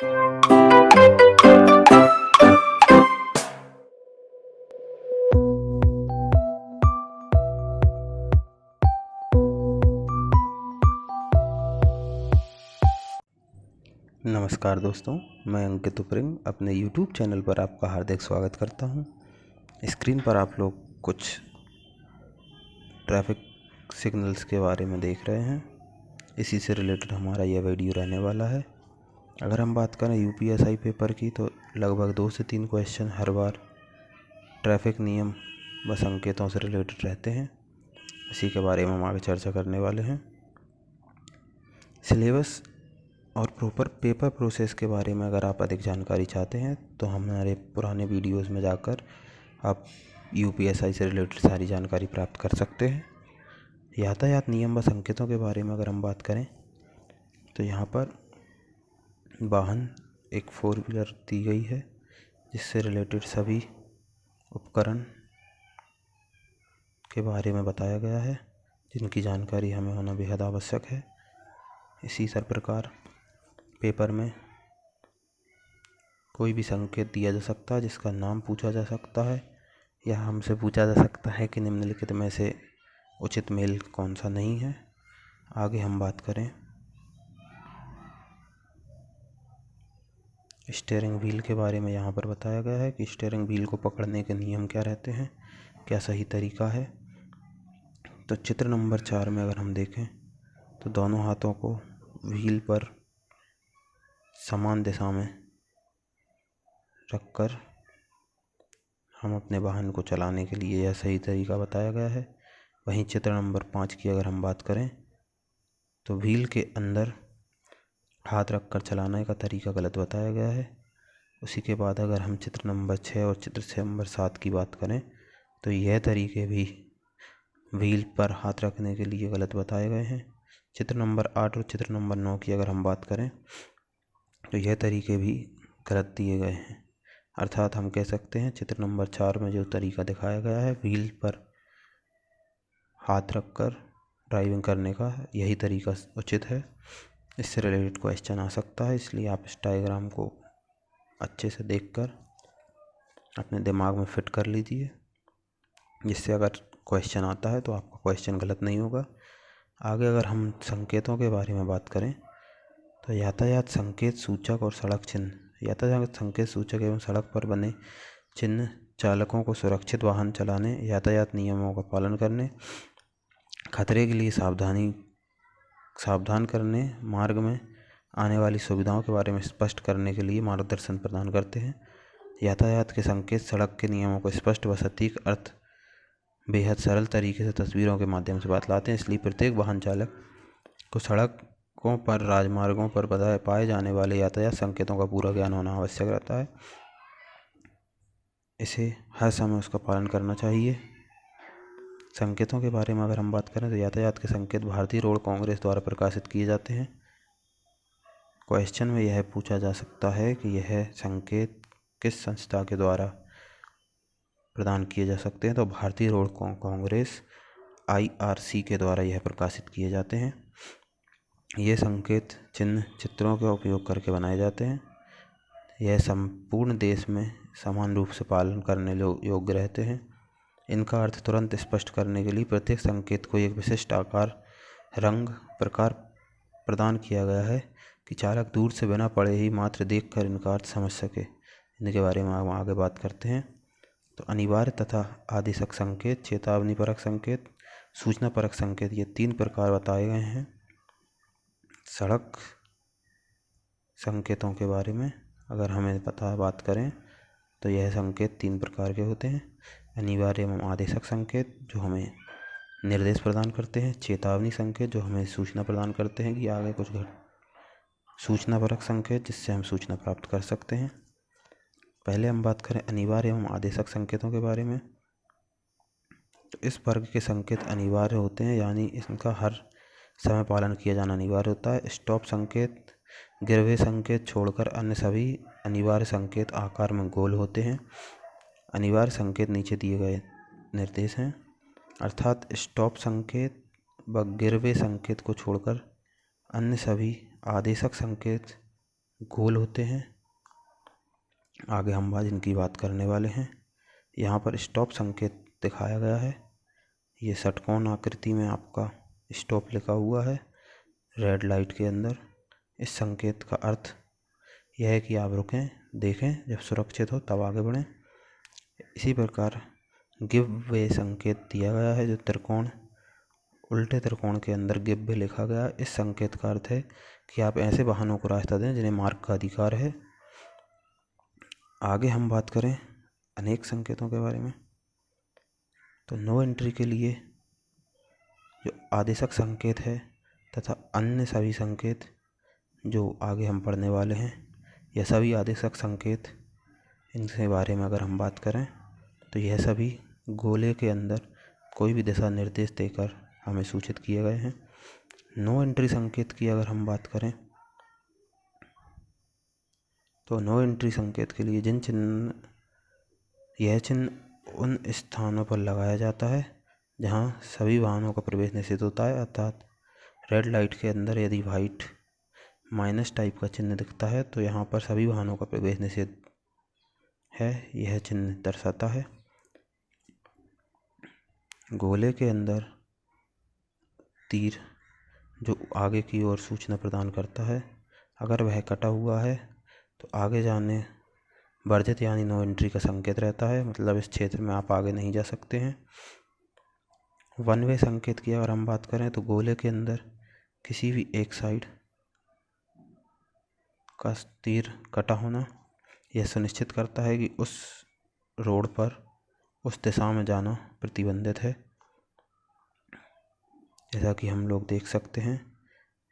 नमस्कार दोस्तों, मैं अंकित उपरिंग अपने YouTube चैनल पर आपका हार्दिक स्वागत करता हूं। स्क्रीन पर आप लोग कुछ ट्रैफिक सिग्नल्स के बारे में देख रहे हैं। इसी से रिलेटेड हमारा यह वीडियो रहने वाला है। अगर हम बात करें UPSI पेपर की, तो लगभग 2 से 3 क्वेश्चन हर बार ट्रैफिक नियम व संकेतों से रिलेटेड रहते हैं। इसी के बारे में हम आगे चर्चा करने वाले हैं। सिलेबस और प्रॉपर पेपर प्रोसेस के बारे में अगर आप अधिक जानकारी चाहते हैं तो हमारे पुराने वीडियोस में जाकर आप UPSI से रिलेटेड सारी जानकारी प्राप्त कर सकते हैं। यातायात नियम व संकेतों के बारे में अगर हम बात करें तो यहाँ पर वाहन एक 4 व्हीलर दी गई है, जिससे रिलेटेड सभी उपकरण के बारे में बताया गया है, जिनकी जानकारी हमें होना बेहद आवश्यक है। इसी प्रकार पेपर में कोई भी संकेत दिया जा सकता है जिसका नाम पूछा जा सकता है, या हमसे पूछा जा सकता है कि निम्नलिखित में से उचित मेल कौन सा नहीं है। आगे हम बात करें स्टीयरिंग व्हील के बारे में। यहाँ पर बताया गया है कि स्टीयरिंग व्हील को पकड़ने के नियम क्या रहते हैं, क्या सही तरीका है। तो चित्र नंबर 4 में अगर हम देखें तो दोनों हाथों को व्हील पर समान दिशा में रखकर हम अपने वाहन को चलाने के लिए यह सही तरीका बताया गया है। वहीं चित्र नंबर 5 की अगर हम बात करें तो व्हील के अंदर हाथ रखकर चलाने का तरीका गलत बताया गया है। उसी के बाद अगर हम चित्र नंबर 6 और चित्र नंबर 7 की बात करें तो यह तरीके भी व्हील पर हाथ रखने के लिए गलत बताए गए हैं। चित्र नंबर 8 और चित्र नंबर 9 की अगर हम बात करें तो यह तरीके भी गलत दिए गए हैं। अर्थात हम कह सकते हैं चित्र नंबर 4 में जो तरीका दिखाया गया है व्हील पर हाथ रखकर ड्राइविंग करने का, यही तरीका उचित है। इससे रिलेटेड क्वेश्चन आ सकता है, इसलिए आप इस डायग्राम को अच्छे से देखकर अपने दिमाग में फिट कर लीजिए, जिससे अगर क्वेश्चन आता है तो आपका क्वेश्चन गलत नहीं होगा। आगे अगर हम संकेतों के बारे में बात करें तो यातायात संकेत सूचक और सड़क चिन्ह। यातायात संकेत सूचक एवं सड़क पर बने चिन्ह चालकों को सुरक्षित वाहन चलाने, यातायात नियमों का पालन करने, खतरे के लिए सावधान करने, मार्ग में आने वाली सुविधाओं के बारे में स्पष्ट करने के लिए मार्गदर्शन प्रदान करते हैं। यातायात के संकेत सड़क के नियमों को स्पष्ट व सटीक अर्थ बेहद सरल तरीके से तस्वीरों के माध्यम से बतलाते हैं। इसलिए प्रत्येक वाहन चालक को सड़कों पर, राजमार्गों पर पाए जाने वाले यातायात संकेतों का पूरा ज्ञान होना आवश्यक रहता है। इसे हर समय उसका पालन करना चाहिए। संकेतों के बारे में अगर हम बात करें तो यातायात के संकेत भारतीय रोड कांग्रेस द्वारा प्रकाशित किए जाते हैं। क्वेश्चन में यह पूछा जा सकता है कि यह संकेत किस संस्था के द्वारा प्रदान किए जा सकते हैं, तो भारतीय रोड कांग्रेस IRC के द्वारा यह प्रकाशित किए जाते हैं। ये संकेत चिन्ह चित्रों का उपयोग करके बनाए जाते हैं। यह संपूर्ण देश में समान रूप से पालन करने योग्य रहते हैं। इनका अर्थ तुरंत स्पष्ट करने के लिए प्रत्येक संकेत को एक विशिष्ट आकार, रंग, प्रकार प्रदान किया गया है कि चालक दूर से बिना पढ़े ही मात्र देखकर इनका अर्थ समझ सके। इनके बारे में हम आगे बात करते हैं। तो अनिवार्य तथा आदेशक संकेत, चेतावनी परक संकेत, सूचना परक संकेत, ये 3 प्रकार बताए गए हैं। सड़क संकेतों के बारे में अगर हमें बात करें तो यह संकेत 3 प्रकार के होते हैं। अनिवार्य एवं आदेशक संकेत जो हमें निर्देश प्रदान करते हैं, चेतावनी संकेत जो हमें सूचना प्रदान करते हैं कि आगे कुछ सूचना परक संकेत जिससे हम सूचना प्राप्त कर सकते हैं। पहले हम बात करें अनिवार्य एवं आदेशक संकेतों के बारे में, तो इस वर्ग के संकेत अनिवार्य होते हैं, यानी इनका हर समय पालन किया जाना अनिवार्य होता है। स्टॉप संकेत, गिरवे संकेत छोड़कर अन्य सभी अनिवार्य संकेत आकार में गोल होते हैं। अनिवार्य संकेत नीचे दिए गए निर्देश हैं, अर्थात स्टॉप संकेत व गिरवे संकेत को छोड़कर अन्य सभी आदेशक संकेत गोल होते हैं। आगे हम आज इनकी बात करने वाले हैं। यहाँ पर स्टॉप संकेत दिखाया गया है। ये षटकोण आकृति में आपका स्टॉप लिखा हुआ है रेड लाइट के अंदर। इस संकेत का अर्थ यह है कि आप रुकें, देखें, जब सुरक्षित हो तब आगे बढ़ें। इसी प्रकार गिव वे संकेत दिया गया है, जो त्रिकोण, उल्टे त्रिकोण के अंदर गिव वे लिखा गया। इस संकेत का अर्थ है कि आप ऐसे वाहनों को रास्ता दें जिन्हें मार्ग का अधिकार है। आगे हम बात करें अनेक संकेतों के बारे में, तो नो एंट्री के लिए जो आदेशक संकेत है तथा अन्य सभी संकेत जो आगे हम पढ़ने वाले हैं, यह सभी आदेशक संकेत, इनके बारे में अगर हम बात करें तो यह सभी गोले के अंदर कोई भी दिशा निर्देश देकर हमें सूचित किए गए हैं। नो एंट्री संकेत की अगर हम बात करें तो नो एंट्री संकेत के लिए यह चिन्ह उन स्थानों पर लगाया जाता है जहां सभी वाहनों का प्रवेश निषेध होता है। अर्थात रेड लाइट के अंदर यदि वाइट माइनस टाइप का चिन्ह दिखता है तो यहाँ पर सभी वाहनों का प्रवेश निषेध है, यह चिन्ह दर्शाता है। गोले के अंदर तीर जो आगे की ओर सूचना प्रदान करता है, अगर वह कटा हुआ है तो आगे जाने वर्जित यानी नो एंट्री का संकेत रहता है, मतलब इस क्षेत्र में आप आगे नहीं जा सकते हैं। वन वे संकेत की अगर हम बात करें तो गोले के अंदर किसी भी एक साइड का तीर कटा होना यह सुनिश्चित करता है कि उस रोड पर उस दिशा में जाना प्रतिबंधित है। जैसा कि हम लोग देख सकते हैं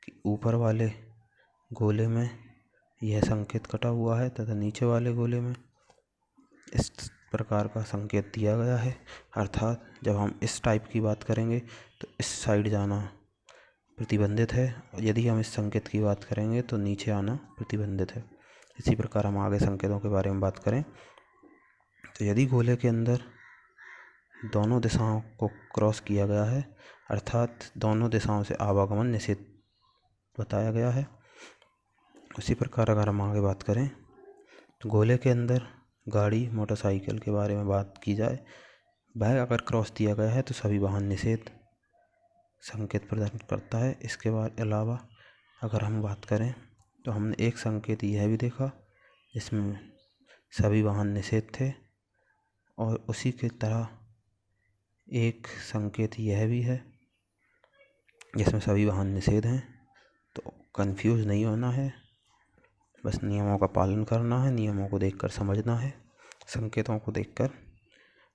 कि ऊपर वाले गोले में यह संकेत कटा हुआ है तथा नीचे वाले गोले में इस प्रकार का संकेत दिया गया है। अर्थात जब हम इस टाइप की बात करेंगे तो इस साइड जाना प्रतिबंधित है, और यदि हम इस संकेत की बात करेंगे तो नीचे आना प्रतिबंधित है। इसी प्रकार हम आगे संकेतों के बारे में बात करें तो यदि गोले के अंदर दोनों दिशाओं को क्रॉस किया गया है, अर्थात दोनों दिशाओं से आवागमन निषेध बताया गया है। उसी प्रकार अगर हम आगे बात करें तो गोले के अंदर गाड़ी, मोटरसाइकिल के बारे में बात की जाए, वह अगर क्रॉस दिया गया है तो सभी वाहन निषेध संकेत प्रदान करता है। इसके बाद अलावा अगर हम बात करें तो हमने एक संकेत यह भी देखा जिसमें सभी वाहन निषेध थे, और उसी की तरह एक संकेत यह भी है जिसमें सभी वाहन निषेध हैं। तो कंफ्यूज नहीं होना है, बस नियमों का पालन करना है, नियमों को देखकर समझना है। संकेतों को देखकर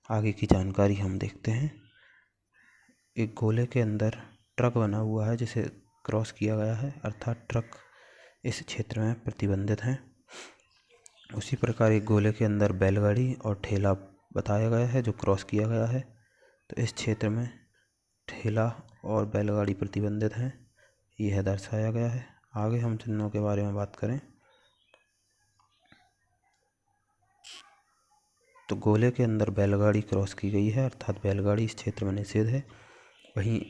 आगे की जानकारी हम देखते हैं। एक गोले के अंदर ट्रक बना हुआ है जिसे क्रॉस किया गया है, अर्थात ट्रक इस क्षेत्र में प्रतिबंधित हैं। उसी प्रकार एक गोले के अंदर बैलगाड़ी और ठेला बताया गया है जो क्रॉस किया गया है, तो इस क्षेत्र में ठेला और बैलगाड़ी प्रतिबंधित हैं, यह दर्शाया गया है। आगे हम चिन्हों के बारे में बात करें तो गोले के अंदर बैलगाड़ी क्रॉस की गई है, अर्थात बैलगाड़ी इस क्षेत्र में निषेध है। वहीं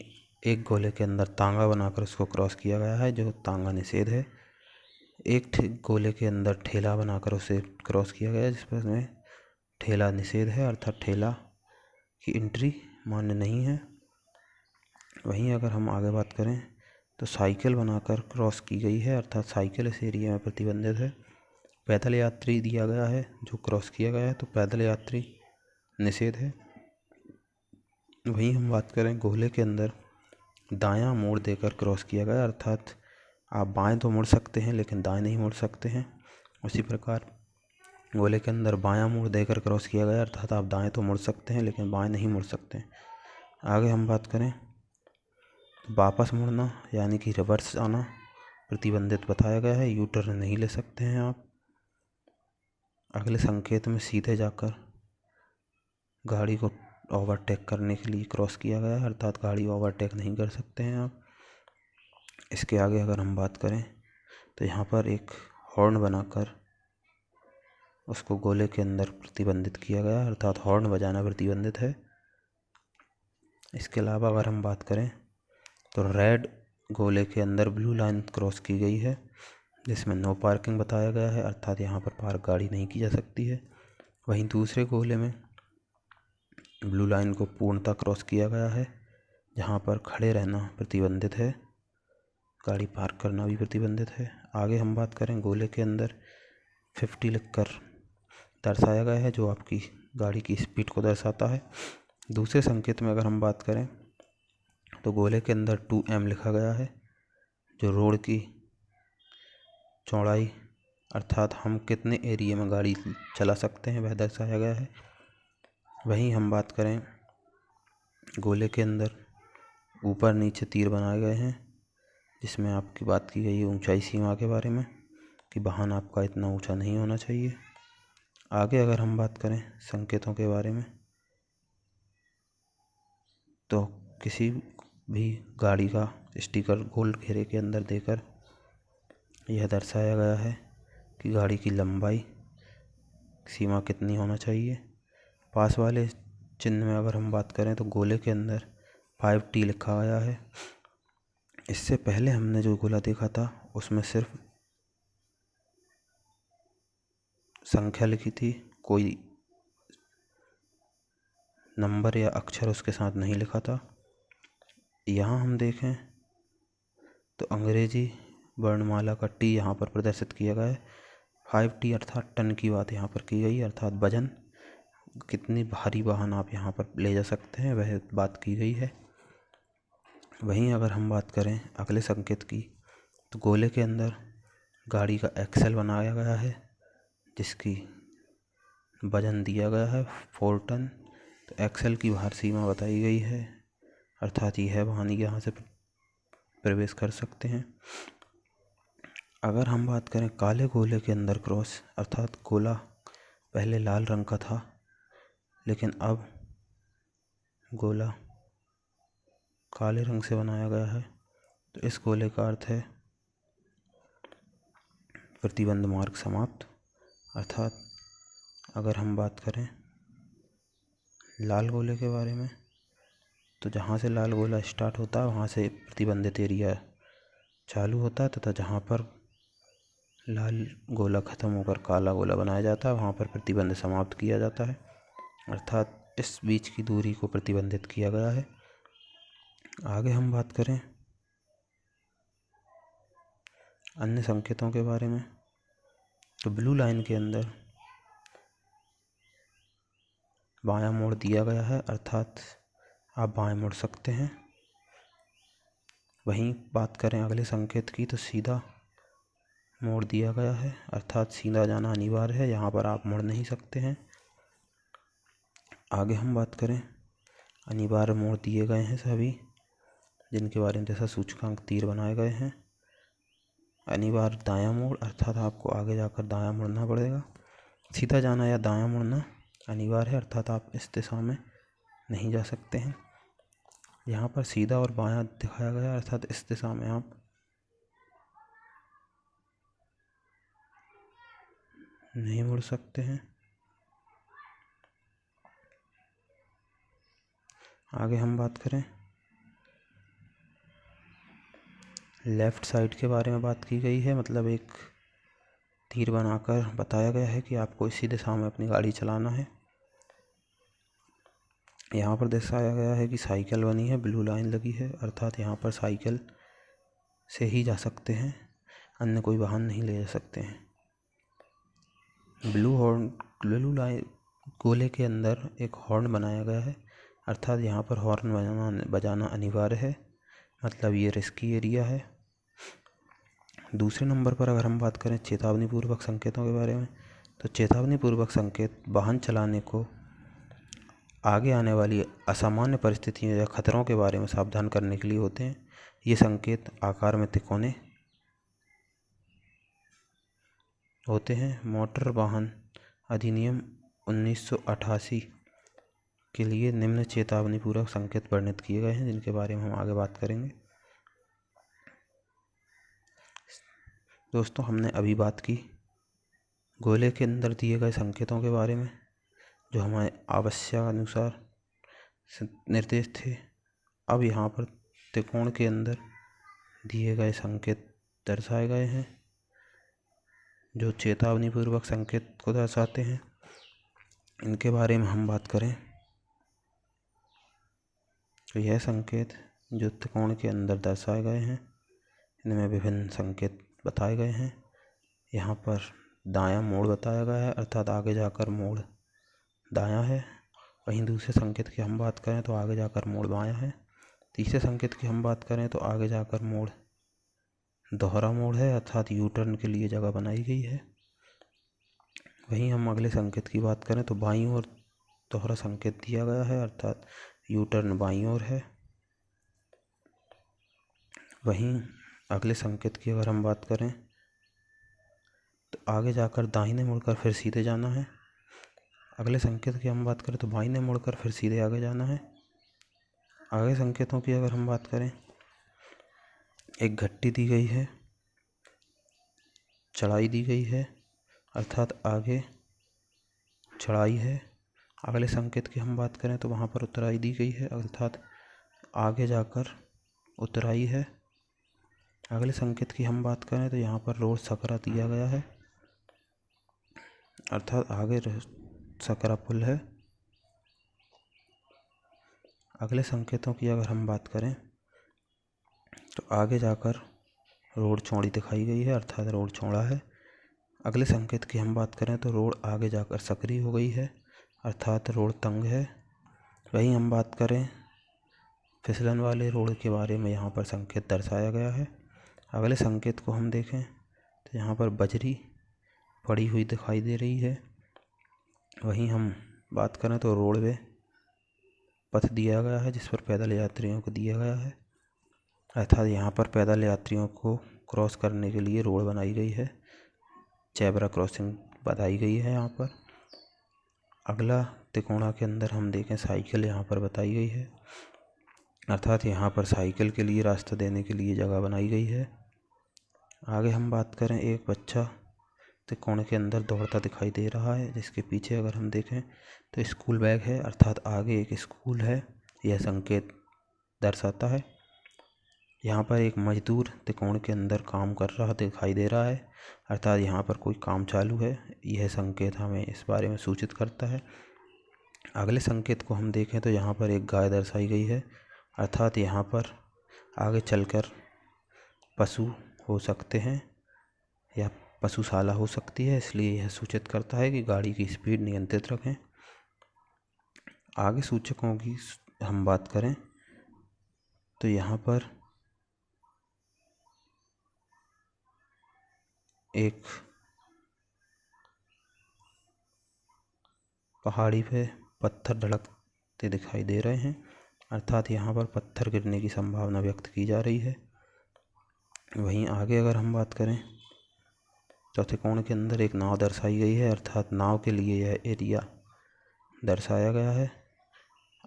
एक गोले के अंदर तांगा बनाकर उसको क्रॉस किया गया है, जो तांगा निषेध है। एक गोले के अंदर ठेला बनाकर उसे क्रॉस किया गया है जिसमें ठेला निषेध है, अर्थात ठेला की एंट्री मान्य नहीं है। वहीं अगर हम आगे बात करें तो साइकिल बनाकर क्रॉस की गई है, अर्थात साइकिल इस एरिया में प्रतिबंधित है। पैदल यात्री दिया गया है जो क्रॉस किया गया है, तो पैदल यात्री निषेध है। वहीं हम बात करें गोले के अंदर दायां मोड़ देकर क्रॉस किया गया, अर्थात आप बाएं तो मुड़ सकते हैं लेकिन दाएं नहीं मुड़ सकते हैं। उसी प्रकार गोले के अंदर बायां मोड़ देकर क्रॉस किया गया, अर्थात आप दाएं तो मुड़ सकते हैं लेकिन बाएं नहीं मुड़ सकते। आगे हम बात करें तो वापस मुड़ना यानी कि रिवर्स आना प्रतिबंधित बताया गया है, यू टर्न नहीं ले सकते हैं आप। अगले संकेत में सीधे जाकर गाड़ी को ओवरटेक करने के लिए क्रॉस किया गया है, अर्थात गाड़ी ओवरटेक नहीं कर सकते हैं आप। इसके आगे अगर हम बात करें तो यहाँ पर एक हॉर्न बनाकर उसको गोले के अंदर प्रतिबंधित किया गया है, अर्थात हॉर्न बजाना प्रतिबंधित है। इसके अलावा अगर हम बात करें तो रेड गोले के अंदर ब्लू लाइन क्रॉस की गई है जिसमें नो पार्किंग बताया गया है, अर्थात यहाँ पर पार्क गाड़ी नहीं की जा सकती है। वहीं दूसरे गोले में ब्लू लाइन को पूर्णतः क्रॉस किया गया है, जहाँ पर खड़े रहना प्रतिबंधित है, गाड़ी पार्क करना भी प्रतिबंधित है। आगे हम बात करें, गोले के अंदर 50 लिखकर दर्शाया गया है, जो आपकी गाड़ी की स्पीड को दर्शाता है। दूसरे संकेत में अगर हम बात करें तो गोले के अंदर 2M लिखा गया है, जो रोड की चौड़ाई अर्थात हम कितने एरिया में गाड़ी चला सकते हैं वह दर्शाया गया है। वहीं हम बात करें, गोले के अंदर ऊपर नीचे तीर बनाए गए हैं, जिसमें आपकी बात की गई है ऊंचाई सीमा के बारे में कि वाहन आपका इतना ऊंचा नहीं होना चाहिए। आगे अगर हम बात करें संकेतों के बारे में, तो किसी भी गाड़ी का स्टिकर गोल घेरे के अंदर देकर यह दर्शाया गया है कि गाड़ी की लंबाई सीमा कितनी होना चाहिए। पास वाले चिन्ह में अगर हम बात करें तो गोले के अंदर 5T लिखा गया है। इससे पहले हमने जो गोला देखा था उसमें सिर्फ संख्या लिखी थी, कोई नंबर या अक्षर उसके साथ नहीं लिखा था। यहाँ हम देखें तो अंग्रेजी वर्णमाला का T यहाँ पर प्रदर्शित किया गया है। 5T अर्थात टन की बात यहाँ पर की गई है, अर्थात वजन, कितनी भारी वाहन आप यहाँ पर ले जा सकते हैं वह बात की गई है। वहीं अगर हम बात करें अगले संकेत की, तो गोले के अंदर गाड़ी का एक्सेल बनाया गया है, जिसकी वजन दिया गया है 4 टन। तो एक्सेल की भार सीमा बताई गई है, अर्थात यह वाहन यहाँ से प्रवेश कर सकते हैं। अगर हम बात करें काले गोले के अंदर क्रॉस, अर्थात गोला पहले लाल रंग का था लेकिन अब गोला काले रंग से बनाया गया है, तो इस गोले का अर्थ है प्रतिबंध मार्ग समाप्त। अर्थात अगर हम बात करें लाल गोले के बारे में, तो जहाँ से लाल गोला स्टार्ट होता है वहाँ से प्रतिबंधित एरिया चालू होता है, तथा जहाँ पर लाल गोला ख़त्म होकर काला गोला बनाया जाता है वहाँ पर प्रतिबंध समाप्त किया जाता है, अर्थात इस बीच की दूरी को प्रतिबंधित किया गया है। आगे हम बात करें अन्य संकेतों के बारे में, तो ब्लू लाइन के अंदर बायां मोड़ दिया गया है, अर्थात आप बाएं मुड़ सकते हैं। वहीं बात करें अगले संकेत की, तो सीधा मोड़ दिया गया है, अर्थात सीधा जाना अनिवार्य है, यहाँ पर आप मुड़ नहीं सकते हैं। आगे हम बात करें, अनिवार्य मोड़ दिए गए हैं सभी, जिनके बारे में जैसा सूचकांक तीर बनाए गए हैं। अनिवार्य दायां मोड़, अर्थात आपको आगे जाकर दायां मुड़ना पड़ेगा। सीधा जाना या दायां मुड़ना अनिवार्य है, अर्थात आप इस दिशा में नहीं जा सकते हैं। यहाँ पर सीधा और बायां दिखाया गया, अर्थात इस दिशा में आप नहीं मुड़ सकते हैं। आगे हम बात करें लेफ़्ट साइड के बारे में बात की गई है, मतलब एक तीर बनाकर बताया गया है कि आपको इसी दिशा में अपनी गाड़ी चलाना है। यहाँ पर दर्शाया गया है कि साइकिल बनी है, ब्लू लाइन लगी है, अर्थात यहाँ पर साइकिल से ही जा सकते हैं, अन्य कोई वाहन नहीं ले जा सकते हैं। ब्लू लाइन गोले के अंदर एक हॉर्न बनाया गया है, अर्थात यहाँ पर हॉर्न बजाना अनिवार्य है, मतलब ये रिस्की एरिया है। दूसरे नंबर पर अगर हम बात करें चेतावनी पूर्वक संकेतों के बारे में, तो चेतावनी पूर्वक संकेत वाहन चलाने को आगे आने वाली असामान्य परिस्थितियों या खतरों के बारे में सावधान करने के लिए होते हैं। ये संकेत आकार में तिकोने होते हैं। मोटर वाहन अधिनियम 1988 के लिए निम्न चेतावनी पूर्वक संकेत वर्णित किए गए हैं, जिनके बारे में हम आगे बात करेंगे। दोस्तों, हमने अभी बात की गोले के अंदर दिए गए संकेतों के बारे में, जो हमारे आवश्यक अनुसार निर्देश थे। अब यहाँ पर त्रिकोण के अंदर दिए गए संकेत दर्शाए गए हैं। जो चेतावनीपूर्वक संकेत को दर्शाते हैं, इनके बारे में हम बात करें तो यह संकेत जो त्रिकोण के अंदर दर्शाए गए हैं, इनमें विभिन्न संकेत बताए गए हैं। यहाँ पर दायां मोड़ बताया गया है, अर्थात आगे जाकर मोड़ दायां है। वहीं दूसरे संकेत की हम बात करें तो आगे जाकर मोड़ बायां है। तीसरे संकेत की हम बात करें तो आगे जाकर मोड़ दोहरा मोड़ है, अर्थात यू टर्न के लिए जगह बनाई गई है। वहीं हम अगले संकेत की बात करें तो बाईं ओर दोहरा संकेत दिया गया है, अर्थात यू टर्न बाईं ओर है। वहीं अगले संकेत की अगर हम बात करें तो आगे जाकर दाहिने मुड़कर फिर सीधे जाना है। अगले संकेत की हम बात करें तो बाईं मुड़कर फिर सीधे आगे जाना है। आगे संकेतों की अगर हम बात करें, एक घट्टी दी गई है, चढ़ाई दी गई है, अर्थात आगे चढ़ाई है। अगले संकेत की हम बात करें तो वहाँ पर उतराई दी गई है, अर्थात आगे जाकर उतराई है। अगले संकेत की हम बात करें तो यहाँ पर रोड सकरा दिया गया है, अर्थात आगे सकरा पुल है। अगले संकेतों की अगर हम बात करें तो आगे जाकर रोड चौड़ी दिखाई गई है, अर्थात रोड चौड़ा है। अगले संकेत की हम बात करें तो रोड आगे जाकर सकरी हो गई है, अर्थात रोड तंग है। वहीं हम बात करें फिसलन वाले रोड के बारे में, यहाँ पर संकेत दर्शाया गया है। अगले संकेत को हम देखें तो यहाँ पर बजरी पड़ी हुई दिखाई दे रही है। वहीं हम बात करें तो रोडवे पथ दिया गया है जिस पर पैदल यात्रियों को दिया गया है, अर्थात यहाँ पर पैदल यात्रियों को क्रॉस करने के लिए रोड बनाई गई है, जेब्रा क्रॉसिंग बताई गई है यहाँ पर। अगला तिकोना के अंदर हम देखें, साइकिल यहाँ पर बताई गई है, अर्थात यहाँ पर साइकिल के लिए रास्ता देने के लिए जगह बनाई गई है। आगे हम बात करें, एक बच्चा तिकोने के अंदर दौड़ता दिखाई दे रहा है, जिसके पीछे अगर हम देखें तो स्कूल बैग है, अर्थात आगे एक स्कूल है, यह संकेत दर्शाता है। यहाँ पर एक मजदूर तिकोने के अंदर काम कर रहा दिखाई दे रहा है, अर्थात यहाँ पर कोई काम चालू है, यह संकेत हमें इस बारे में सूचित करता है। अगले संकेत को हम देखें तो यहाँ पर एक गाय दर्शाई गई है, अर्थात यहाँ पर आगे चलकर पशु हो सकते हैं या पशुशाला हो सकती है, इसलिए यह सूचित करता है कि गाड़ी की स्पीड नियंत्रित रखें। आगे सूचकों की हम बात करें तो यहाँ पर एक पहाड़ी पे पत्थर धड़कते दिखाई दे रहे हैं, अर्थात यहाँ पर पत्थर गिरने की संभावना व्यक्त की जा रही है। वहीं आगे अगर हम बात करें, चौथे कोण के अंदर एक नाव दर्शाई गई है, अर्थात नाव के लिए यह एरिया दर्शाया गया है।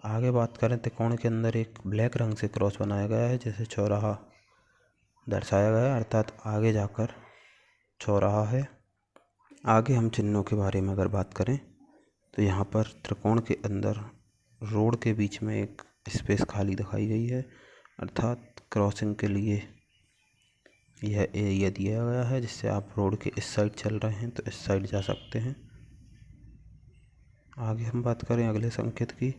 आगे बात करें तो कोण के अंदर एक ब्लैक रंग से क्रॉस बनाया गया है, जैसे चौराहा दर्शाया गया है, अर्थात आगे जाकर चौराहा है। आगे हम चिन्हों के बारे में अगर बात करें तो यहाँ पर त्रिकोण के अंदर रोड के बीच में एक स्पेस खाली दिखाई गई है, अर्थात क्रॉसिंग के लिए यह एरिया दिया गया है, जिससे आप रोड के इस साइड चल रहे हैं तो इस साइड जा सकते हैं। आगे हम बात करें अगले संकेत की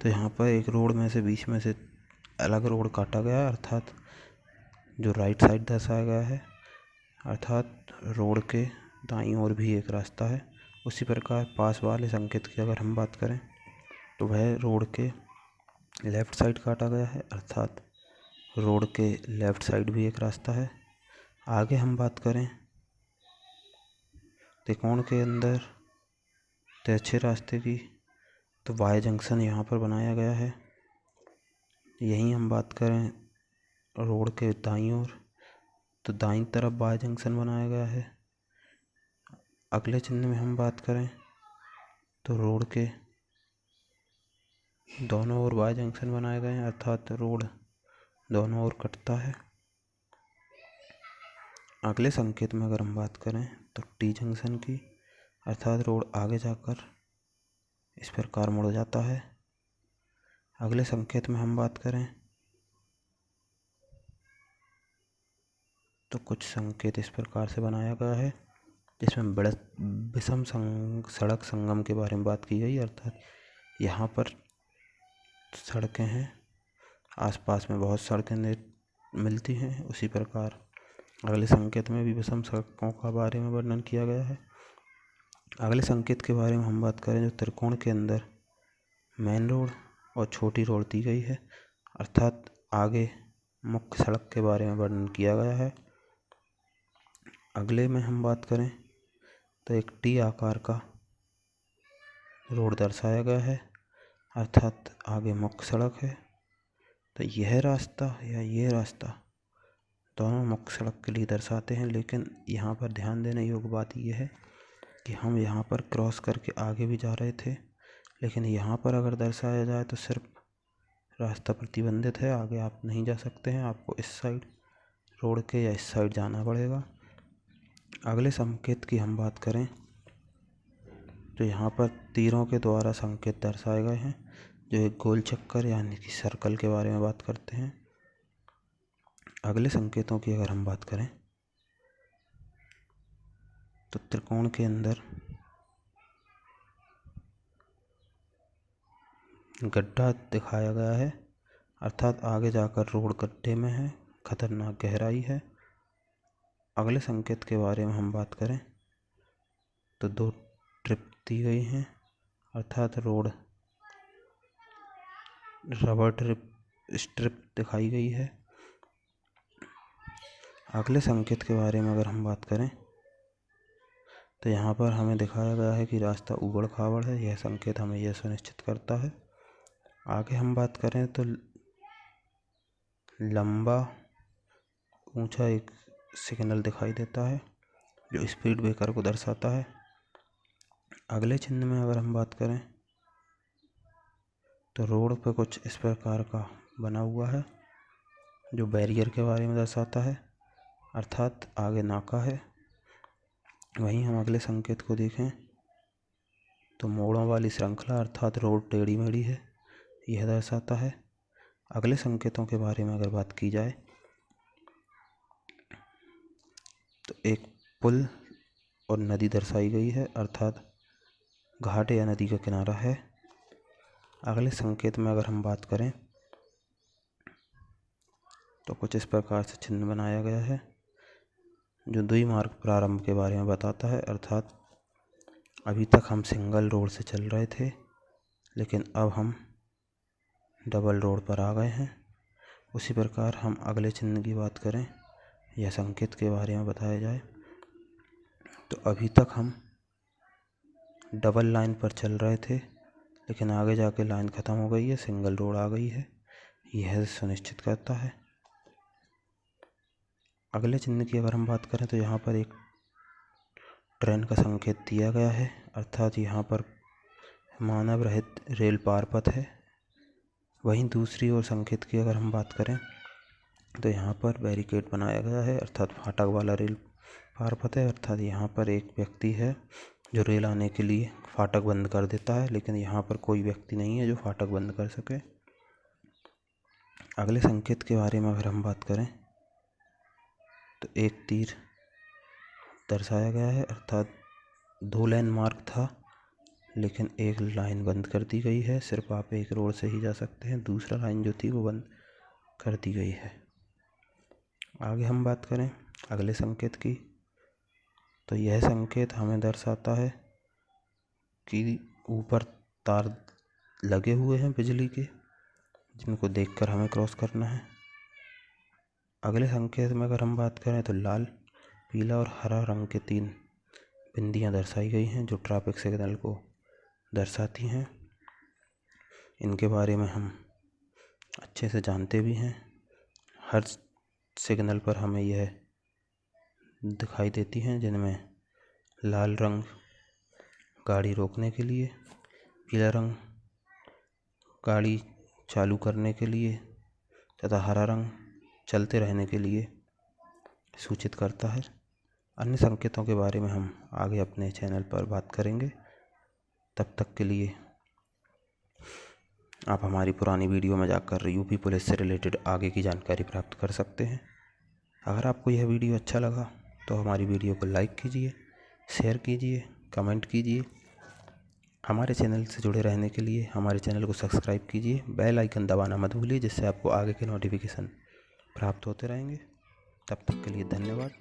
तो यहाँ पर एक रोड में से बीच में से अलग रोड काटा गया है, अर्थात जो राइट साइड दर्शाया गया है, अर्थात रोड के दाईं ओर भी एक रास्ता है। उसी प्रकार पास वाले संकेत की अगर हम बात करें तो वह रोड के लेफ़्ट साइड काटा गया है, अर्थात रोड के लेफ़्ट साइड भी एक रास्ता है। आगे हम बात करें त्रिकोण के अंदर तिरछे रास्ते की तो वाई जंक्शन यहाँ पर बनाया गया है। यहीं हम बात करें रोड के दाईं ओर तो दाईं तरफ वाई जंक्शन बनाया गया है। अगले चिन्ह में हम बात करें तो रोड के दोनों ओर वाई जंक्शन बनाए गए हैं, अर्थात रोड दोनों ओर कटता है। अगले संकेत में अगर हम बात करें तो टी जंक्शन की, अर्थात रोड आगे जाकर इस प्रकार मुड़ जाता है। अगले संकेत में हम बात करें तो कुछ संकेत इस प्रकार से बनाया गया है, जिसमें बड़ा विषम सड़क संगम के बारे में बात की गई, अर्थात यहाँ पर सड़कें हैं, आसपास में बहुत सड़कें मिलती हैं। उसी प्रकार अगले संकेत में भी विषम सड़कों का बारे में वर्णन किया गया है। अगले संकेत के बारे में हम बात करें, जो त्रिकोण के अंदर मेन रोड और छोटी रोड दी गई है, अर्थात आगे मुख्य सड़क के बारे में वर्णन किया गया है। अगले में हम बात करें तो एक टी आकार का रोड दर्शाया गया है, अर्थात आगे मुख्य सड़क है। तो यह रास्ता या ये रास्ता दोनों मुख्य सड़क के लिए दर्शाते हैं, लेकिन यहाँ पर ध्यान देने योग्य बात यह है कि हम यहाँ पर क्रॉस करके आगे भी जा रहे थे, लेकिन यहाँ पर अगर दर्शाया जाए तो सिर्फ रास्ता प्रतिबंधित है, आगे आप नहीं जा सकते हैं, आपको इस साइड रोड के या इस साइड जाना पड़ेगा। अगले संकेत की हम बात करें तो यहाँ पर तीरों के द्वारा संकेत दर्शाए गए हैं, जो एक गोल चक्कर यानी कि सर्कल के बारे में बात करते हैं। अगले संकेतों की अगर हम बात करें तो त्रिकोण के अंदर गड्ढा दिखाया गया है, अर्थात आगे जाकर रोड गड्ढे में है, खतरनाक गहराई है। अगले संकेत के बारे में हम बात करें तो 2 ट्रिप दी गई हैं, अर्थात रोड रबर स्ट्रिप दिखाई गई है। अगले संकेत के बारे में अगर हम बात करें तो यहाँ पर हमें दिखाया गया है कि रास्ता ऊबड़ खाबड़ है, यह संकेत हमें यह सुनिश्चित करता है। आगे हम बात करें तो लंबा ऊंचा एक सिग्नल दिखाई देता है, जो स्पीड ब्रेकर को दर्शाता है। अगले चिन्ह में अगर हम बात करें तो रोड पर कुछ इस प्रकार का बना हुआ है, जो बैरियर के बारे में दर्शाता है, अर्थात आगे नाका है। वहीं हम अगले संकेत को देखें तो मोड़ों वाली श्रृंखला अर्थात रोड टेढ़ी मेढ़ी है, यह दर्शाता है। अगले संकेतों के बारे में अगर बात की जाए तो एक पुल और नदी दर्शाई गई है, अर्थात घाट या नदी का किनारा है। अगले संकेत में अगर हम बात करें तो कुछ इस प्रकार से चिन्ह बनाया गया है, जो द्विमार्ग प्रारंभ के बारे में बताता है, अर्थात अभी तक हम सिंगल रोड से चल रहे थे, लेकिन अब हम डबल रोड पर आ गए हैं। उसी प्रकार हम अगले चिन्ह की बात करें या संकेत के बारे में बताया जाए तो अभी तक हम डबल लाइन पर चल रहे थे, लेकिन आगे जाके लाइन ख़त्म हो गई है, सिंगल रोड आ गई है, यह सुनिश्चित करता है। अगले चिन्ह की अगर हम बात करें तो यहाँ पर एक ट्रेन का संकेत दिया गया है, अर्थात यहाँ पर मानव रहित रेल पारपथ है। वहीं दूसरी ओर संकेत की अगर हम बात करें तो यहाँ पर बैरिकेड बनाया गया है, अर्थात फाटक वाला रेल पारपथ है, अर्थात यहाँ पर एक व्यक्ति है जो रेल आने के लिए फाटक बंद कर देता है, लेकिन यहाँ पर कोई व्यक्ति नहीं है जो फाटक बंद कर सके। अगले संकेत के बारे में अगर हम बात करें तो एक तीर दर्शाया गया है, अर्थात 2 लेन मार्ग था, लेकिन एक लाइन बंद कर दी गई है, सिर्फ आप एक रोड से ही जा सकते हैं, दूसरा लाइन जो थी वो बंद कर दी गई है। आगे हम बात करें अगले संकेत की तो यह संकेत हमें दर्शाता है कि ऊपर तार लगे हुए हैं बिजली के, जिनको देखकर हमें क्रॉस करना है। अगले संकेत में अगर हम बात करें तो लाल, पीला और हरा रंग के 3 बिंदियां दर्शाई गई हैं, जो ट्रैफिक सिग्नल को दर्शाती हैं। इनके बारे में हम अच्छे से जानते भी हैं। हर सिग्नल पर हमें यह दिखाई देती हैं, जिनमें लाल रंग गाड़ी रोकने के लिए, पीला रंग गाड़ी चालू करने के लिए तथा हरा रंग चलते रहने के लिए सूचित करता है। अन्य संकेतों के बारे में हम आगे अपने चैनल पर बात करेंगे। तब तक के लिए आप हमारी पुरानी वीडियो में जाकर यूपी पुलिस से रिलेटेड आगे की जानकारी प्राप्त कर सकते हैं। अगर आपको यह वीडियो अच्छा लगा तो हमारी वीडियो को लाइक कीजिए, शेयर कीजिए, कमेंट कीजिए। हमारे चैनल से जुड़े रहने के लिए हमारे चैनल को सब्सक्राइब कीजिए, बेल आइकन दबाना मत भूलिए, जिससे आपको आगे के नोटिफिकेशन प्राप्त होते रहेंगे। तब तक के लिए धन्यवाद।